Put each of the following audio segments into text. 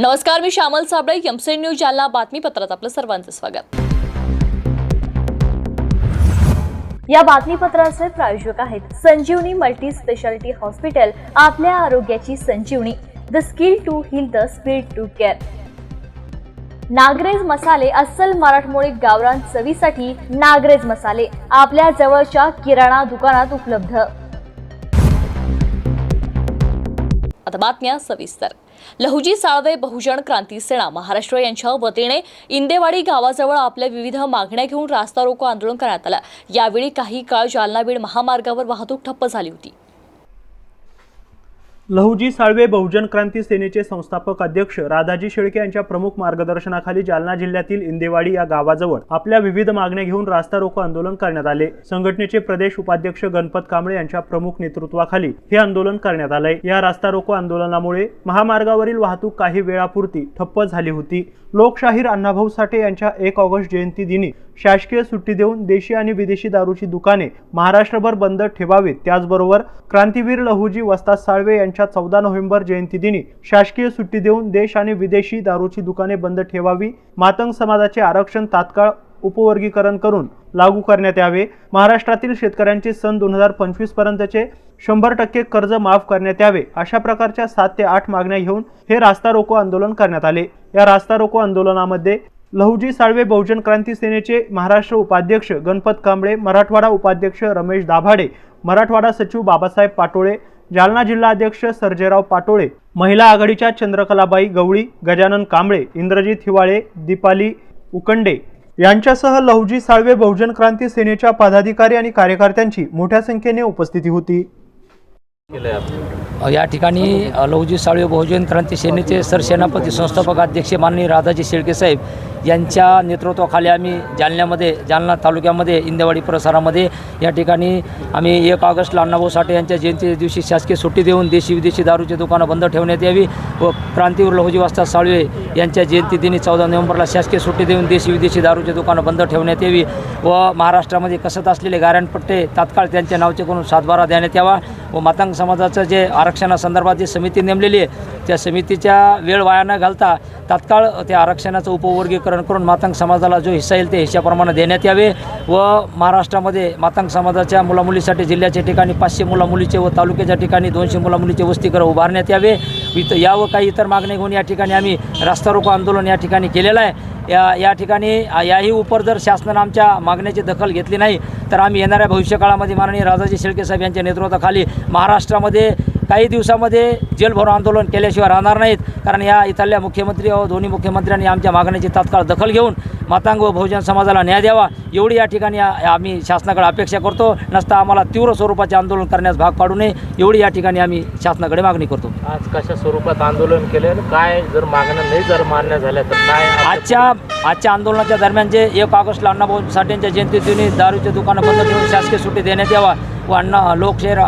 नमस्कार, मी Shyamal Sable, MC news Jalna बातमीपत्रात आपलं सर्वांचं स्वागत। या बातमीपत्राचे प्रायोजक आहेत संजीवनी मल्टी स्पेशालिटी हॉस्पिटल, आपल्या आरोग्याची संजीवनी, the skill to heal, the speed to care. नागरेज मसाले, अस्सल मराठमोळी गावरान चवीसाठी नागरेज मसाले आपल्या जवळच्या किराणा दुकानात उपलब्ध। आता बातम्या सविस्तर। लहुजी साळवे बहुजन क्रांती सेना महाराष्ट्र यांच्या वतीने इंदेवाडी गावाजवळ आपल्या विविध मागण्या घेऊन रास्ता रोको आंदोलन करण्यात आलं। यावेळी काही काळ जालना बीड महामार्गावर वाहतूक ठप्प झाली होती। लहुजी साळवे बहुजन क्रांती सेनेचे संस्थापक अध्यक्ष राधाजी शेळके यांच्या प्रमुख मार्गदर्शनाखाली जालना जिल्ह्यातील इंदेवाडी या गावाजवळ आपल्या विविध मागण्या घेऊन रास्ता रोको आंदोलन करण्यात आले। संघटनेचे प्रदेश उपाध्यक्ष गणपत कांबळे यांच्या प्रमुख नेतृत्वाखाली हे आंदोलन करण्यात आले। या रास्ता रोको आंदोलनामुळे महामार्गावरील वाहतूक काही वेळापुरती ठप्प झाली होती। लोकशाहीर अण्णाभाऊ साठे यांच्या 1 ऑगस्ट जयंती दिनी शासकीय सुट्टी देऊन देशी आणि विदेशी दारूची दुकाने महाराष्ट्रभर बंद ठेवावीत। त्याचबरोबर क्रांतीवीर लहुजी वस्ताद साळवे यांच्या 14 नोव्हेंबर जयंती दिनी शासकीय सुट्टी देऊन देश आणि विदेशी दारूची दुकाने बंद ठेवावी। मातंग समाजाचे आरक्षण तात्काळ उपवर्गीकरण करून लागू करण्यात यावे। महाराष्ट्रातील शेतकऱ्यांचे सन 2025 पर्यंतचे 100% कर्ज माफ करण्यात यावे। अशा प्रकारच्या 7 ते 8 मागण्या घेऊन हे रास्ता रोको आंदोलन करण्यात आले। या रास्ता रोको आंदोलनामध्ये लहुजी साळवे बहुजन क्रांती सेनेचे महाराष्ट्र उपाध्यक्ष गणपत कांबळे, मराठवाडा उपाध्यक्ष रमेश दाभाडे, मराठवाडा सचिव बाबासाहेब पाटोळे, जालना जिल्हा अध्यक्ष सर्जेराव पाटोळे, महिला आघाडीच्या चंद्रकलाबाई गवळी, गजानन कांबळे, इंद्रजित हिवाळे, दीपाली उकंडे यांच्यासह लहुजी साळवे बहुजन क्रांती सेनेच्या पदाधिकारी आणि कार्यकर्त्यांची मोठ्या संख्येने उपस्थिती होती। या ठिकाणी लहुजी साळवे बहुजन क्रांती सेनेचे सरसेनापती संस्थापक अध्यक्ष माननीय राधाजी शेळके साहेब यांच्या नेतृत्वाखाली आम्ही जालना तालुक्यामध्ये इंदेवाडी परिसरामध्ये या ठिकाणी आम्ही 1 ऑगस्टला अण्णाभाऊ साठे यांच्या जयंती दिवशी शासकीय सुट्टी देऊन देशी विदेशी दारूची दुकानं बंद ठेवण्यात यावी व क्रांतीवीर लहुजी वस्ताद साळवे यांच्या जयंती दिनी 14 नोव्हेंबरला शासकीय सुट्टी देऊन देशी विदेशी दारूची दुकानं बंद ठेवण्यात यावी व महाराष्ट्रामध्ये कसत असलेले गाऱ्हाणपट्टे तात्काळ त्यांच्या नावचे करून सातबारा देण्यात यावा व मातंग समाजाचं जे आरक्षणासंदर्भात जी समिती नेमलेली आहे त्या समितीच्या वेळ वाया न घालता तात्काळ त्या आरक्षणाचं उपवर्गीकरण करून मातंग समाजाला जो हिस्सा येईल ते हिश्श्याप्रमाणे देण्यात यावे व महाराष्ट्रामध्ये मातंग समाजाच्या मुलामुलीसाठी जिल्ह्याच्या ठिकाणी 500 मुलामुलीचे व तालुक्याच्या ठिकाणी 200 मुलामुलीचे वसतिगृह उभारण्यात यावे। या व काही इतर मागण्या घेऊन या ठिकाणी आम्ही रास्ता रोको आंदोलन या ठिकाणी केलेलं आहे। या ठिकाणी याही उपर जर शासनाने आमच्या मागण्याची दखल घेतली नाही तर आम्ही येणाऱ्या भविष्यकाळामध्ये माननीय राधाजी शेळके साहेब यांच्या नेतृत्वाखाली महाराष्ट्रामध्ये काही दिवसामध्ये जेलभरो आंदोलन केल्याशिवाय राहणार नाहीत। कारण या इथल्या मुख्यमंत्री व दोन्ही मुख्यमंत्र्यांनी आमच्या मागण्याची तात्काळ दखल घेऊन मातंग व बहुजन समाजाला न्याय द्यावा एवढी या ठिकाणी आम्ही शासनाकडे अपेक्षा करतो। नसता आम्हाला तीव्र स्वरूपाचे आंदोलन करण्यास भाग पाडू नये एवढी या ठिकाणी आम्ही शासनाकडे मागणी करतो। आज कशा स्वरूपात आंदोलन केले, काय जर मागण्या नाही जर मान्य झाल्या तर काय? आजच्या आंदोलनाच्या दरम्यान जे 1 ऑगस्टला अण्णाभाऊ साठे यांच्या जयंतीदिनी दारूचे दुकानं बंद ठेवून शासकीय सुट्टी देण्यात यावा व लोकशाहीर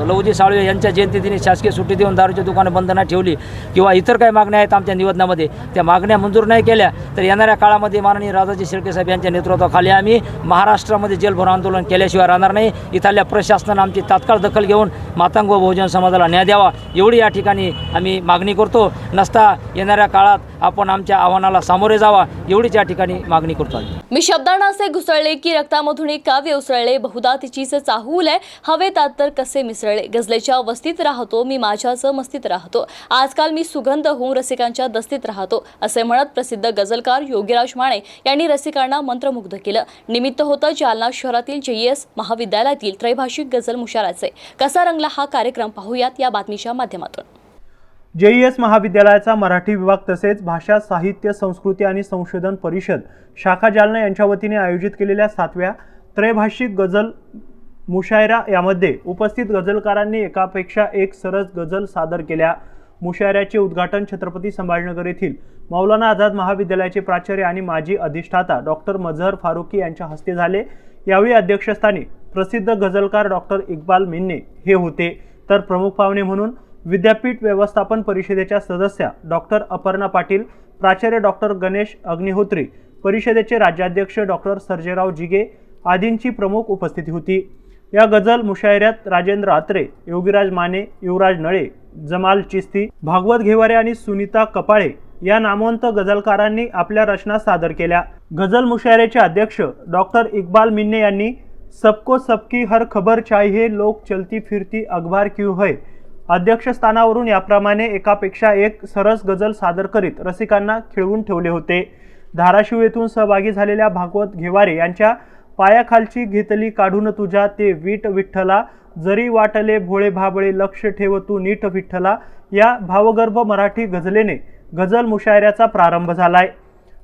लहुजी साळवे यांच्या जयंतीदिनी शासकीय सुट्टी देऊन दारूची दुकानं बंद न ठेवली किंवा इतर काही मागण्या आहेत आमच्या निवेदनामध्ये त्या मागण्या मंजूर नाही केल्या तर येणाऱ्या काळामध्ये माननीय राधाजी शेळके साहेब यांच्या नेतृत्वाखाली आम्ही महाराष्ट्रामध्ये जेलभरो आंदोलन केल्याशिवाय राहणार नाही। इथल्या प्रशासनाने आमची तात्काळ दखल घेऊन मातंग व बहुजन समाजाला न्याय द्यावा एवढी या ठिकाणी आम्ही मागणी करतो। नसता येणाऱ्या काळात आपण आमच्या आव्हानाला सामोरे जावा एवढीच या ठिकाणी मागणी करतो। मी शब्दांना असे घुसळले की रक्तामधून एक काव्य उसळले, बहुधा तिचीच चाहूल आहे हवे तात तर कसे मिसळले, गझलेच्या वस्तीत राहतो मी माझ्याच मस्तीत राहतो, आजकाल मी सुगंध होऊन रसिकांच्या दस्तीत राहतो असे म्हणत प्रसिद्ध गझलकार योगीराज माने यांनी रसिकांना मंत्रमुग्ध केलं। निमित्त होतं जालना शहरातील JES महाविद्यालयातील त्रैभाषिक गझल मुशायराचे। कसा रंगला हा कार्यक्रम पाहूयात या बातमीच्या माध्यमातून। JES महाविद्यालयाचा मराठी विभाग तसेच भाषा साहित्य संस्कृती आणि संशोधन परिषद शाखा जालना यांच्या वतीने आयोजित केलेल्या 7व्या त्रैभाषिक गझल मुशायरा यामध्ये उपस्थित गझलकारांनी एकापेक्षा एक सरस गझल सादर केल्या। मुशायऱ्याचे उद्घाटन छत्रपती संभाजीनगर येथील मौलाना आझाद महाविद्यालयाचे प्राचार्य आणि माजी अधिष्ठाता डॉक्टर मजहर फारुकी यांच्या हस्ते झाले। यावेळी अध्यक्षस्थानी प्रसिद्ध गझलकार डॉक्टर इक्बाल मिन्ने हे होते तर प्रमुख पाहुणे म्हणून विद्यापीठ व्यवस्थापन परिषदेच्या सदस्या डॉक्टर अपर्णा पाटील, प्राचार्य डॉक्टर गणेश अग्निहोत्री, परिषदेचे राज्याध्यक्ष डॉक्टर सर्जेराव जिगे आदींची प्रमुख उपस्थिती होती। या गझल मुशायऱ्यात राजेंद्र आत्रे, योगीराज माने, युवराज नळे, जमाल चिस्ती, भागवत घेवारे आणि सुनीता कपाळे या नामवंत गझलकारांनी आपल्या रचना सादर केल्या। गझल मुशायरेचे अध्यक्ष डॉक्टर इक्बाल मिन्ने यांनी सबको सबकी हर खबर चाहिए, लोक चलती फिरती अखबार क्यों है अध्यक्षस्थानावरून याप्रमाणे एकापेक्षा एक सरस गझल सादर करीत रसिकांना खिळवून ठेवले होते। धाराशिव येथून सहभागी झालेल्या भागवत घेवारे यांच्या पायाखालची घेतली काढून तुझ्या ते वीट विठ्ठला, जरी वाटले भोळे भाबळे लक्ष ठेव तू नीट विठ्ठला या भावगर्भ मराठी गझलेने गझल मुशायऱ्याचा प्रारंभ झालाय।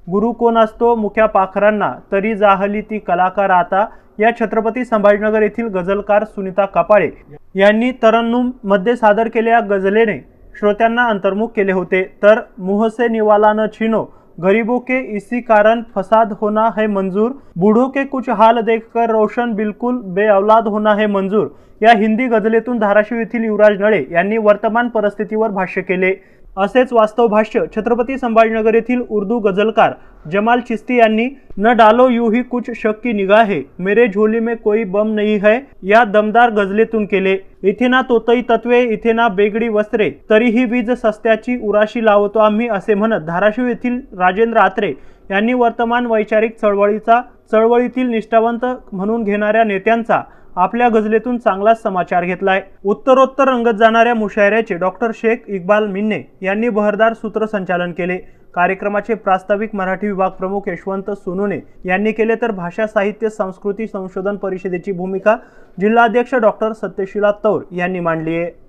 गुरु कोण असतो मुख्या पाखरांना, तरी जाहली ती कलाकार आता या छत्रपती संभाजीनगर येथील गझलकार सुनीता कपाळे यांनी तरन्नुम मध्ये सादर केलेल्या गझलेने श्रोत्यांना अंतर्मुख केले होते। तर मुँह से निवाला न छीनो, गरीबों के इसी कारण फसाद होना है मंजूर, बूढ़ों के कुछ हाल देखकर रोशन बिल्कुल बेऔलाद होना है मंजूर या हिंदी गझलेतून धाराशिव येथील युवराज नळे यांनी वर्तमान परिस्थितीवर भाष्य केले। असेच वास्तव भाष्य छत्रपती संभाजीनगर येथील उर्दू गझलकार जमाल चिस्ती यांनी न डालो यूं ही कुछ शक की निगाहे, मेरे झोली में कोई बम नहीं है या दमदार गझलेतून केले। इथे ना तोतई तत्वे, इथे ना बेगडी वस्त्रे, तरीही वीज सस्त्याची उराशी लावतो आम्ही असे म्हणत धाराशिव येथील राजेंद्र आत्रे यांनी वर्तमान वैचारिक चळवळीतील निष्ठावंत म्हणून घेणाऱ्या नेत्यांचा आपल्या गझलेतून चांगलाच समाचार घेतलाय। उत्तरोत्तर रंगत जाणाऱ्या मुशायऱ्याचे डॉक्टर शेख इक्बाल मिन्ने यांनी बहरदार सूत्रसंचालन केले। कार्यक्रमाचे प्रास्ताविक मराठी विभाग प्रमुख यशवंत सोनोने यांनी केले, तर भाषा साहित्य संस्कृती संशोधन परिषदेची भूमिका जिल्हाध्यक्ष डॉक्टर सत्यशीला तौर यांनी मांडली आहे।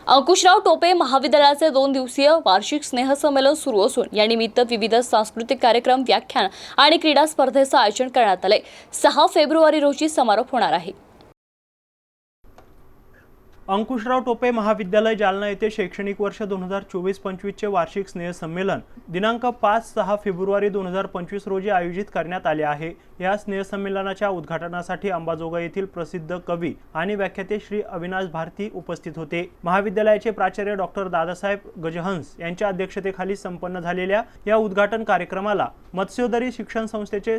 अंकुशराव टोपे महाविद्यालयाचे 2 दिवसीय वार्षिक स्नेहसंमेलन सुरू असून या निमित्त विविध सांस्कृतिक कार्यक्रम, व्याख्यान आणि क्रीडा स्पर्धेचं आयोजन करण्यात आले। 6 फेब्रुवारी रोजी समारोप होणार आहे। अंकुशराव टोपे महाविद्यालय जालना येथे शैक्षणिक वर्ष 2024-25 चे वार्षिक स्नेहसंमेलन दिनांक 5-6 फेब्रुवारी 2025 रोजी आयोजित करण्यात आले आहे। या स्नेहसंमेलनाच्या उद्घाटनासाठी अंबाजोगाई येथील प्रसिद्ध कवी आणि व्याख्याते श्री अविनाश भारती उपस्थित होते। महाविद्यालयाचे प्राचार्य डॉक्टर दादासाहेब गजहंस यांच्या अध्यक्षतेखाली संपन्न झालेल्या या उद्घाटन कार्यक्रमाला मत्स्योदरी शिक्षण संस्थेचे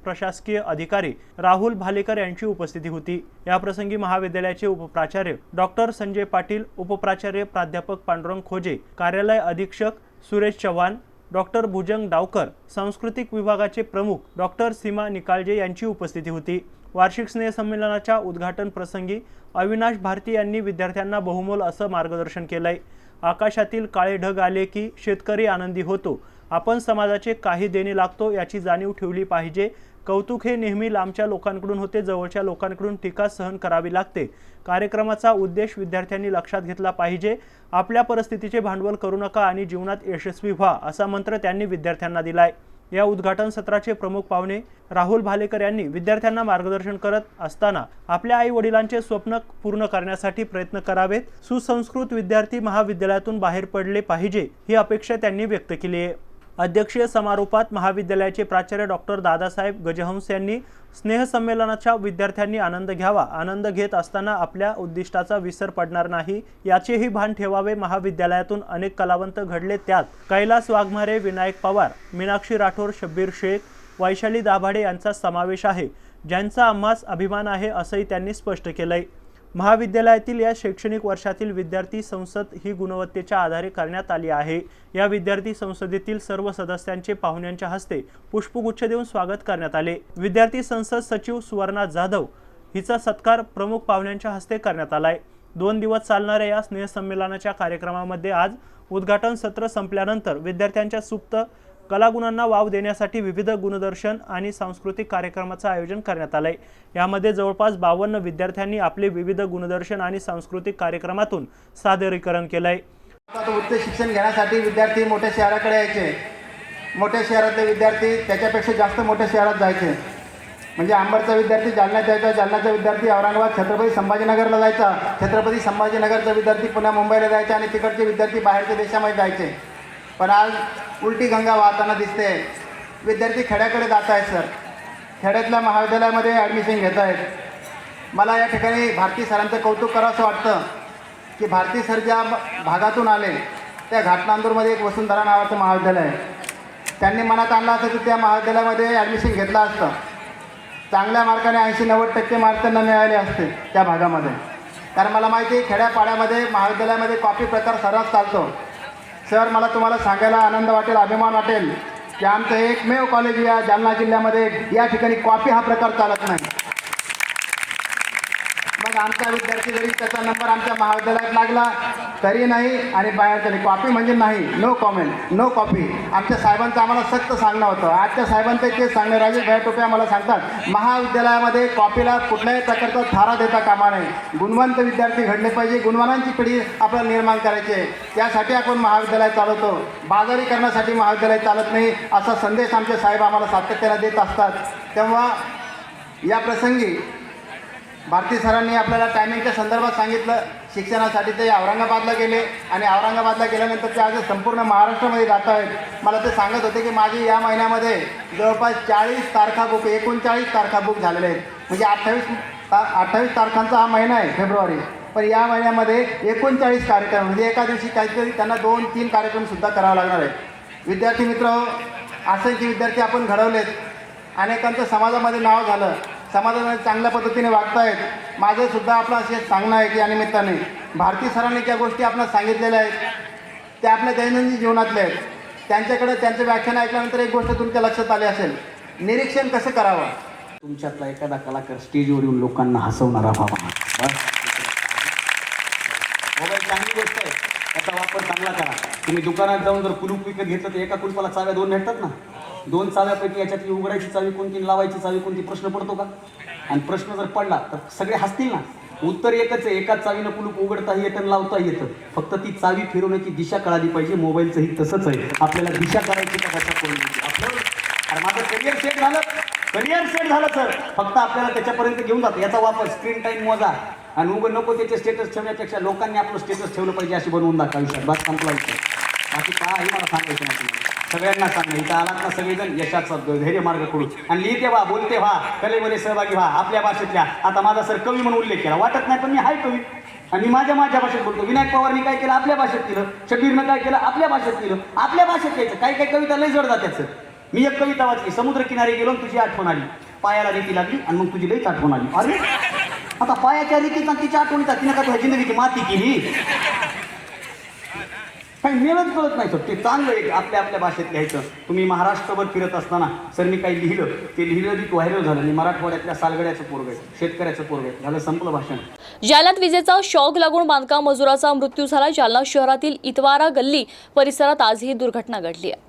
प्रशासकीय अधिकारी राहुल भालेकर यांची उपस्थिती होती। या प्रसंगी महाविद्यालयाचे उपप्राचार्य डॉक्टर संजय पाटील, उपप्राचार्य प्राध्यापक पांडुरंग खोजे, कार्यालय अधीक्षक सुरेश चव्हाण, डॉक्टर भुजंग डावकर, सांस्कृतिक विभागाचे प्रमुख डॉक्टर सीमा निकालजे यांची उपस्थिती होती। वार्षिक स्नेहसंमेलनाच्या उद्घाटन प्रसंगी अविनाश भारती यांनी विद्यार्थ्यांना बहुमोल असं मार्गदर्शन केलंय। आकाशातील काळे ढग आले की शेतकरी आनंदी होतो, आपण समाजाचे काही देणे लागतो याची जाणीव ठेवली पाहिजे। कौतुक हे नेहमी लांबच्या लोकांकडून होते, जवळच्या लोकांकडून टीका सहन करावी लागते। कार्यक्रमाचा उद्देश विद्यार्थ्यांनी लक्षात घेतला पाहिजे, आपल्या परिस्थितीचे भांडवल करू नका आणि जीवनात यशस्वी व्हा असा मंत्र त्यांनी विद्यार्थ्यांना दिलाय। या उद्घाटन सत्राचे प्रमुख पाहुणे राहुल भालेकर यांनी विद्यार्थ्यांना मार्गदर्शन करत असताना आपल्या आई वडिलांचे स्वप्न पूर्ण करण्यासाठी प्रयत्न करावेत, सुसंस्कृत विद्यार्थी महाविद्यालयातून बाहेर पडले पाहिजे ही अपेक्षा त्यांनी व्यक्त केली आहे। अध्यक्षीय समारोपात महाविद्यालयाचे प्राचार्य डॉक्टर दादासाहेब गजहंस यांनी स्नेहसंमेलनाच्या विद्यार्थ्यांनी आनंद घ्यावा, आनंद घेत असताना आपल्या उद्दिष्टाचा विसर पडणार नाही याचेही भान ठेवावे। महाविद्यालयातून अनेक कलावंत घडले, त्यात कैलास वाघमारे, विनायक पवार, मीनाक्षी राठोड, शब्बीर शेख, वैशाली दाभाडे यांचा समावेश आहे, ज्यांचा आम्हास अभिमान आहे असंही त्यांनी स्पष्ट केलंय। महाविद्यालयातील या शैक्षणिक वर्षातील विद्यार्थी संसद ही गुणवत्तेच्या आधारे करण्यात आली आहे। या विद्यार्थी संसदेतील सर्व सदस्यांचे पाहुण्यांच्या हस्ते पुष्पगुच्छ देऊन स्वागत करण्यात आले। विद्यार्थी संसद सचिव सुवर्णा जाधव हिचा सत्कार प्रमुख पाहुण्यांच्या हस्ते करण्यात आलाय। 2 दिवस चालणाऱ्या या स्नेहसंमेलनाच्या कार्यक्रमामध्ये आज उद्घाटन सत्र संपल्यानंतर विद्यार्थ्यांच्या सुप्त कलागुणांना वाव देण्यासाठी विविध गुणदर्शन आणि सांस्कृतिक कार्यक्रमाचं आयोजन करण्यात आलंय। यामध्ये जवळपास 52 विद्यार्थ्यांनी आपले विविध गुणदर्शन आणि सांस्कृतिक कार्यक्रमातून सादरीकरण केलंय। उच्च शिक्षण घेण्यासाठी विद्यार्थी मोठ्या शहराकडे यायचे, मोठ्या शहरातले विद्यार्थी त्याच्यापेक्षा जास्त मोठ्या शहरात जायचे। म्हणजे अंबरचा विद्यार्थी जालन्यात यायचा, जालन्याचा विद्यार्थी औरंगाबाद छत्रपती संभाजीनगरला जायचा, छत्रपती संभाजीनगरचा विद्यार्थी पुन्हा मुंबईला जायचा आणि तिकडचे विद्यार्थी बाहेरच्या देशामध्ये जायचे। पण आज उलटी गंगा वाहताना दिसते, विद्यार्थी खेड्याकडे जात आहेत सर, खेड्यातल्या महाविद्यालयामध्ये ॲडमिशन घेत आहेत। मला या ठिकाणी भारती सरांचं कौतुक करावंसं वाटतं की भारती सर ज्या भागातून आले त्या घाटनांदूरमध्ये एक वसुंधरा नावाचं महाविद्यालय आहे, त्यांनी मनात आणलं असतं की त्या महाविद्यालयामध्ये ॲडमिशन घेतलं असतं, चांगल्या मार्काने 80-90% मार्क त्यांना मिळाले असते त्या भागामध्ये। कारण मला माहिती आहे खेड्यापाड्यामध्ये महाविद्यालयामध्ये कॉपी प्रकार सर्रास चालतो. सर, मला तुम्हाला सांगायला आनंद वाटेल, अभिमान वाटेल की आमचं एकमेव कॉलेज या जालना जिल्ह्यामध्ये या ठिकाणी कॉपी हा प्रकार चालत नाही. मग आमचा विद्यार्थी जरी त्याचा नंबर आमच्या महाविद्यालयात लागला तरी नाही आणि बाहेर तरी कॉपी म्हणजे नाही, नो कॉमेंट, नो कॉपी. आमच्या साहेबांचं आम्हाला सक्त सांगणं होतं. आजच्या साहेबांचं ते सांगणं, राजेश भाई टोपे आम्हाला सांगतात महाविद्यालयामध्ये कॉपीला कुठल्याही प्रकारचा थारा देता कामा नये. गुणवंत विद्यार्थी घडले पाहिजे, गुणवानांची पिढी आपल्याला निर्माण करायची आहे. त्यासाठी आपण महाविद्यालय चालवतो, बाजारीकरणासाठी महाविद्यालय चालत नाही असा संदेश आमचे साहेब आम्हाला सातत्याने देत असतात. तेव्हा या प्रसंगी भारती सरांनी आपल्याला टायमिंगच्या संदर्भात सांगितलं. शिक्षणासाठी ते औरंगाबादला गेले आणि औरंगाबादला गेल्यानंतर ते आज संपूर्ण महाराष्ट्रामध्ये जात आहेत. मला ते सांगत होते की माझी या महिन्यामध्ये जवळपास 40 तारखा बुक, 39 तारखा बुक झालेले आहेत. म्हणजे 28 तारखांचा हा महिना आहे फेब्रुवारी, पण या महिन्यामध्ये 39 कार्यक्रम, म्हणजे एका दिवशी काहीतरी त्यांना 2-3 कार्यक्रमसुद्धा करावे लागणार आहेत. विद्यार्थी मित्र, असंख्य विद्यार्थी आपण घडवलेत, अनेकांचं समाजामध्ये नाव झालं, समाजामध्ये चांगल्या पद्धतीने वागतायत. माझं सुद्धा आपलं असे सांगणं आहे की या निमित्ताने भारती सरांनी ज्या गोष्टी आपल्याला सांगितलेल्या आहेत त्या आपल्या दैनंदिन जीवनातल्या आहेत. त्यांच्याकडे त्यांचं व्याख्यान ऐकल्यानंतर एक गोष्ट तुमच्या लक्षात आली असेल, निरीक्षण कसं करावं. तुमच्यातला एखादा कलाकार स्टेजवर येऊन लोकांना हसवणारा व्हावा. मोबाईल चांगली गोष्ट आहे, त्याचा वापर चांगला करा. तुम्ही दुकानात जाऊन जर कुलूप विकत घेतलं तर एका कुलपाला चाव्या 2 भेटतात ना. 2 चाव्यापैकी याच्यातली उघडायची चावी कोणती, लावायची चावी कोणती, प्रश्न पडतो का? आणि प्रश्न जर पडला तर सगळे हसतील ना. उत्तर एकच आहे, एकाच चावीनं कुलूप उघडताही येतं आणि लावताही येतं. फक्त ती चावी फिरवण्याची दिशा कळाली पाहिजे. मोबाईलचंही तसंच आहे, आपल्याला दिशा करायची का कशा कोणाची आपलं. आणि माझं करिअर सेट झालं सर, फक्त आपल्याला त्याच्यापर्यंत घेऊन जातं. याचा वापर स्क्रीन टाईम मोजा आणि उघड नको त्याचे स्टेटस ठेवण्यापेक्षा लोकांनी आपलं स्टेटस ठेवलं पाहिजे अशी बनवून दाखवा आयुष्यात. बस संपला विषय. बाकी काही मला सांगायचं नाही. सगळ्यांना सांगा, इथं आलात ना सगळेजण यशाचा धैर्य मार्ग करू आणि लिहिते व्हा, बोलते व्हा, कलेमध्ये सहभागी व्हा आपल्या भाषेतल्या. आता माझा सर कवी म्हणून उल्लेख केला, वाटत नाही पण मी हाय कवी आणि मी माझ्या भाषेत बोलतो. विनायक पवारनी काय केलं, आपल्या भाषेत केलं. शबीरनं काय केलं, आपल्या भाषेत केलं. आपल्या भाषेत यायचं. काही कविता लय जड जातात सर. मी एक कविता वाचली, समुद्र किनारी गेलो तुझी आठवण आली, पायाला रीती लागली आणि मग तुझी लईच आठवण आली. अरे आता पायाच्या रीतीचा तिच्या आठवणीचा तिने का तुझ्या जिंदगीची माती केली. काही मेहनत कळत नाही सर. ते चांगलं आहे आपल्या आपल्या भाषेत लिहायचं. तुम्ही महाराष्ट्रभर फिरत असताना सर मी काही लिहिलं, ते लिहिलं की व्हायरल झालं. मी मराठवाड्यातल्या सालगड्याचं पोरग आहे, शेतकऱ्याचं पोरग आहे, झालं संपलं भाषण. जालन्यात विजेचा शॉक लागून बांधकाम मजुराचा मृत्यू झाला. जालना शहरातील इतवारा गल्ली परिसरात आज ही दुर्घटना घडली आहे.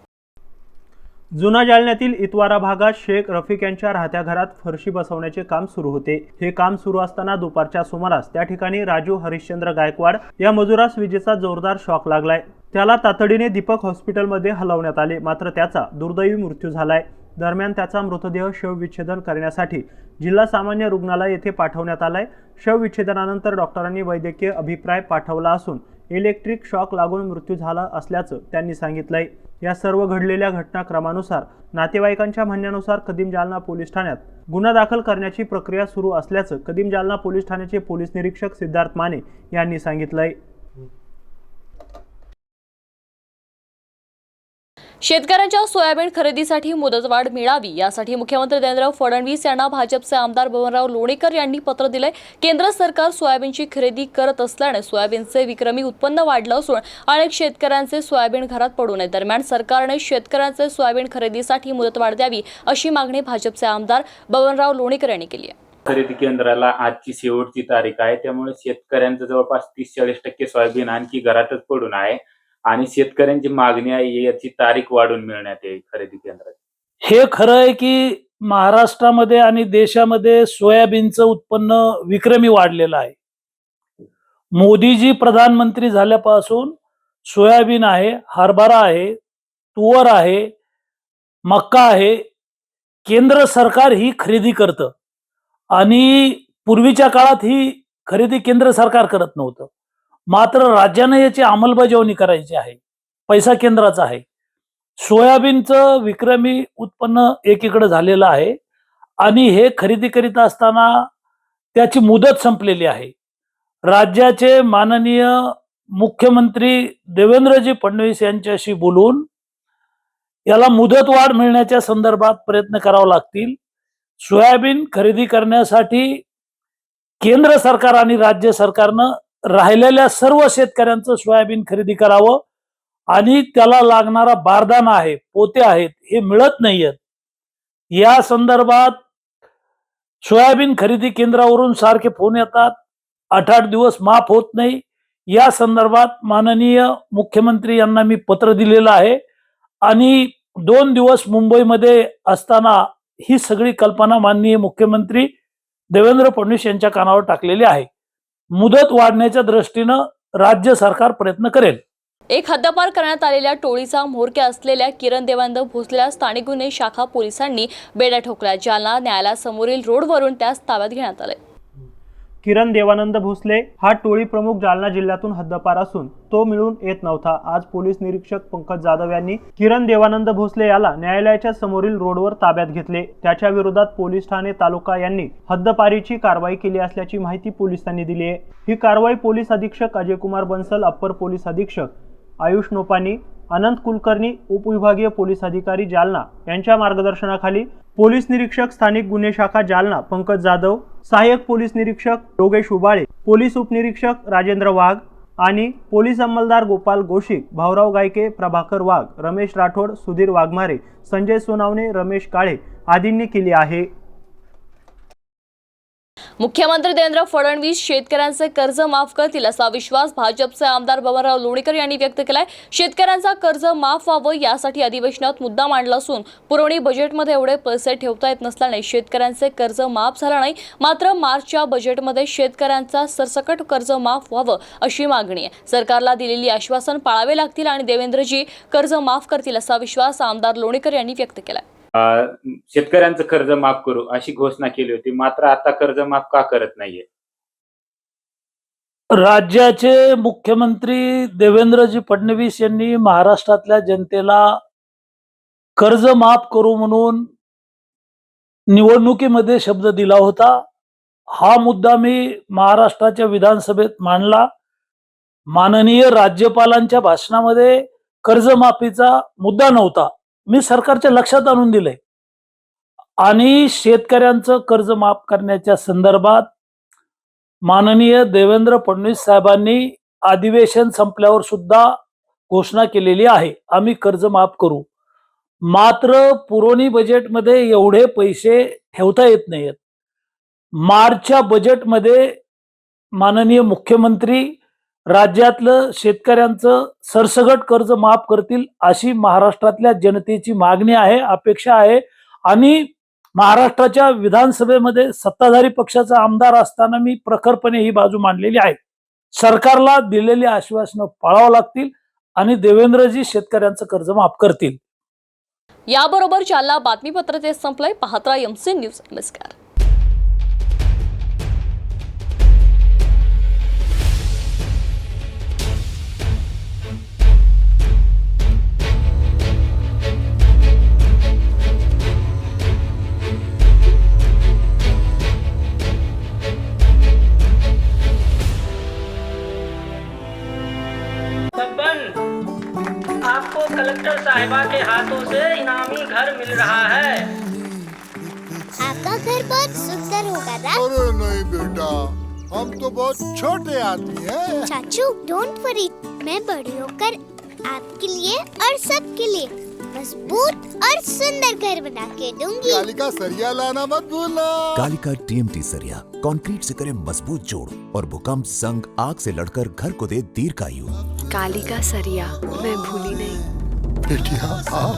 जुना जालन्यातील इतवारा भागात शेख रफिक यांच्या राहत्या घरात फरशी बसवण्याचे काम सुरू होते. हे काम सुरू असताना दुपारच्या सुमारास त्या ठिकाणी राजू हरिश्चंद्र गायकवाड या मजुरास विजेचा जोरदार शॉक लागलाय. त्याला तातडीने दीपक हॉस्पिटलमध्ये हलवण्यात आले, मात्र त्याचा दुर्दैवी मृत्यू झालाय. दरम्यान त्याचा मृतदेह शवविच्छेदन करण्यासाठी जिल्हा सामान्य रुग्णालय येथे पाठवण्यात आलाय. शवविच्छेदनानंतर डॉक्टरांनी वैद्यकीय अभिप्राय पाठवला असून इलेक्ट्रिक शॉक लागून मृत्यू झाला असल्याचं त्यांनी सांगितलंय. या सर्व घडलेल्या घटनाक्रमानुसार नातेवाईकांच्या म्हणण्यानुसार कदीम जालना पोलीस ठाण्यात गुन्हा दाखल करण्याची प्रक्रिया सुरू असल्याचं कदीम जालना पोलीस ठाण्याचे पोलीस निरीक्षक सिद्धार्थ माने यांनी सांगितलंय. शेतकऱ्यांच्या सोयाबीन खरेदीसाठी मुदतवाढ मिळावी यासाठी मुख्यमंत्री देवेंद्र फडणवीस यांना भाजपचे आमदार बबनराव लोणीकर यांनी पत्र दिले. केंद्र सरकार सोयाबीनची खरेदी करत असल्याने सोयाबीनचे विक्रमी उत्पन्न वाढलं असून अनेक शेतकऱ्यांचे सोयाबीन घरात पडू नये. दरम्यान सरकारने शेतकऱ्यांचे सोयाबीन खरेदीसाठी मुदतवाढ द्यावी अशी मागणी भाजपचे आमदार बबनराव लोणीकर यांनी केली आहे. खरेदी केंद्राला आजची शेवटची तारीख आहे, त्यामुळे शेतकऱ्यांचं जवळपास 30-40% सोयाबीन आणखी घरातच पडून आहे आणि शेतकऱ्यांची मागणी आहे याची तारीख वाढून मिळण्यात येईल खरेदी केंद्रात. हे खरं आहे की महाराष्ट्रामध्ये आणि देशामध्ये सोयाबीनचं उत्पन्न विक्रमी वाढलेलं आहे. मोदीजी प्रधानमंत्री झाल्यापासून सोयाबीन आहे, हरभरा आहे, तुवर आहे, मक्का आहे. केंद्र सरकार ही खरेदी करतं आणि पूर्वीच्या काळात ही खरेदी केंद्र सरकार करत नव्हतं. मात्र राज्यानं याची अंमलबजावणी करायची आहे. पैसा केंद्राचा आहे. सोयाबीनचं विक्रमी उत्पन्न एकीकडे झालेलं आहे आणि हे खरेदी करीत असताना त्याची मुदत संपलेली आहे. राज्याचे माननीय मुख्यमंत्री देवेंद्रजी फडणवीस यांच्याशी बोलून याला मुदतवाढ मिळण्याच्या संदर्भात प्रयत्न करावे लागतील. सोयाबीन खरेदी करण्यासाठी केंद्र सरकार आणि राज्य सरकारनं राहिलेल्या सर्व शेतकऱ्यांचं सोयाबीन खरेदी करावं आणि त्याला लागणारा बारदाना आहे, पोते आहेत, हे मिळत नाहीयेत. या संदर्भात सोयाबीन खरेदी केंद्रावरून सारखे फोन येतात, 8-8 दिवस माफ होत नाही. या संदर्भात माननीय मुख्यमंत्री यांना मी पत्र दिलेलं आहे आणि 2 दिवस मुंबईमध्ये असताना ही सगळी कल्पना माननीय मुख्यमंत्री देवेंद्र फडणवीस यांच्या कानावर टाकलेली आहे. मुदत वाढण्याच्या दृष्टीनं राज्य सरकार प्रयत्न करेल. एक हद्दपार करण्यात आलेल्या टोळीचा म्होरक्या असलेल्या किरण देवानंद भोसलेला स्थानिक गुन्हे शाखा पोलिसांनी बेड्या ठोकल्या. जालना न्यायालयासमोरील रोडवरून त्यास ताब्यात घेण्यात आले. किरण देवानंद भोसले हा टोळी प्रमुख जालना जिल्ह्यातून हद्दपार असून तो मिळून येत नव्हता. आज पोलीस निरीक्षक पंकज जाधव यांनी किरण देवानंद भोसले याला न्यायालयाच्या समोरील रोडवर ताब्यात घेतले. त्याच्या विरोधात पोलीस ठाणे तालुका यांनी हद्दपारीची कारवाई केली असल्याची माहिती पोलिसांनी दिली आहे. ही कारवाई पोलीस अधीक्षक अजय कुमार बन्सल, अप्पर पोलीस अधीक्षक आयुष नोपानी, अनंत कुलकर्णी, उपविभागीय पोलीस अधिकारी जालना यांच्या मार्गदर्शनाखाली पोलीस निरीक्षक स्थानिक गुन्हे शाखा जालना पंकज जाधव, सहाय्यक पोलीस निरीक्षक योगेश उबाळे, पोलीस उपनिरीक्षक राजेंद्र वाघ आणि पोलीस अंमलदार गोपाल गोशिक, भाऊराव गायके, प्रभाकर वाघ, रमेश राठोड, सुधीर वाघमारे, संजय सोनावणे, रमेश काळे आदींनी केली आहे. मुख्यमंत्री देवेंद्र फडणवीस शेतकऱ्यांचे कर्ज माफ करतील असा विश्वास भाजपचे आमदार बबनराव लोणीकर यांनी व्यक्त केलाय. शेतकऱ्यांचा कर्ज माफ व्हावं यासाठी अधिवेशनात मुद्दा मांडला असून पुरवणी बजेटमध्ये एवढे पैसे ठेवता येत नसल्याने शेतकऱ्यांचे कर्ज माफ झालं नाही. मात्र मार्चच्या बजेटमध्ये शेतकऱ्यांचा सरसकट कर्ज माफ व्हावं अशी मागणी आहे. सरकारला दिलेली आश्वासन पाळावे लागतील आणि देवेंद्रजी कर्ज माफ करतील असा विश्वास आमदार लोणीकर यांनी व्यक्त केलाय. शेतकऱ्यांचं कर्ज माफ करू अशी घोषणा केली होती, मात्र आता कर्ज माफ का करत नाहीये? राज्याचे मुख्यमंत्री देवेंद्रजी फडणवीस यांनी महाराष्ट्रातल्या जनतेला कर्ज माफ करू म्हणून निवडणुकीमध्ये शब्द दिला होता. हा मुद्दा मी महाराष्ट्राच्या विधानसभेत मांडला. माननीय राज्यपालांच्या भाषणामध्ये कर्जमाफीचा मुद्दा नव्हता. मी सरकारच्या लक्षात आणून दिलंय आणि शेतकऱ्यांचं कर्ज माफ करण्याच्या संदर्भात माननीय देवेंद्र फडणवीस साहेबांनी अधिवेशन संपल्यावर सुद्धा घोषणा केलेली आहे, आम्ही कर्ज माफ करू. मात्र पुरवणी बजेटमध्ये एवढे पैसे ठेवता येत नाहीत. मार्चच्या बजेटमध्ये माननीय मुख्यमंत्री राज्यातलं शेतकऱ्यांचं सरसगट कर्ज माफ करतील अशी महाराष्ट्रातल्या जनतेची मागणी आहे, अपेक्षा आहे. आणि महाराष्ट्राच्या विधानसभेमध्ये सत्ताधारी पक्षाचा आमदार असताना मी प्रखरपणे ही बाजू मांडलेली आहे. सरकारला दिलेली आश्वासनं पाळावं लागतील आणि देवेंद्रजी शेतकऱ्यांचं कर्ज माफ करतील. याबरोबर जालना बातमीपत्र ते संपलंय. पाहत राहा MC न्यूज. नमस्कार. आपको कलेक्टर साहिबा के हाथों से इनामी घर मिल रहा है. आपका घर बहुत सुंदर होगा ना? अरे नहीं बेटा, हम तो बहुत छोटे आदमी हैं। चाचू डोंट वरी, मैं बड़ी होकर आपके लिए और सबके लिए मजबूत और सुंदर घर बना के दूंगी. कालिका सरिया लाना मत भूलना. कालिका TMT सरिया कंक्रीट से करे मजबूत जोड़ और भूकंप संग आग से लड़कर घर को दे दीर्घायु. कालिका सरिया मैं भूली नहीं. बेटिया आप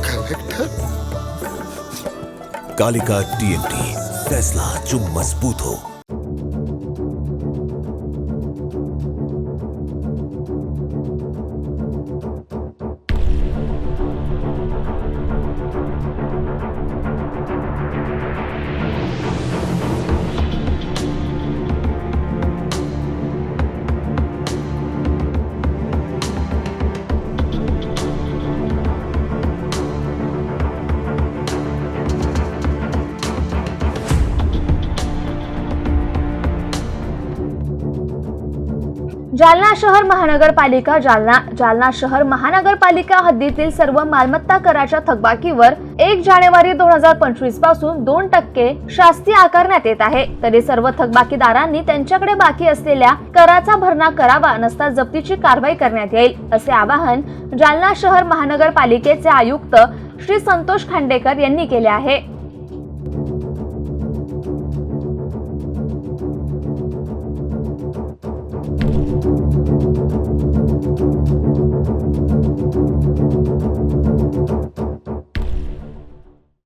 कलेक्टर. कालिका TMT फैसला जो मजबूत हो. जालना शहर महानगरपालिका जालना शहर महानगरपालिका हद्दीतील सर्व मालमत्ता कराच्या थकबाकीवर 1 जानेवारी 2025 पासून 2% शास्ती आकारण्यात येत आहे. तरी सर्व थकबाकीदारांनी त्यांच्याकडे बाकी असलेल्या कराचा भरणा करावा, नसता जप्तीची कारवाई करण्यात येईल, असे आवाहन जालना शहर महानगरपालिकेचे आयुक्त श्री संतोष खांडेकर यांनी केले आहे.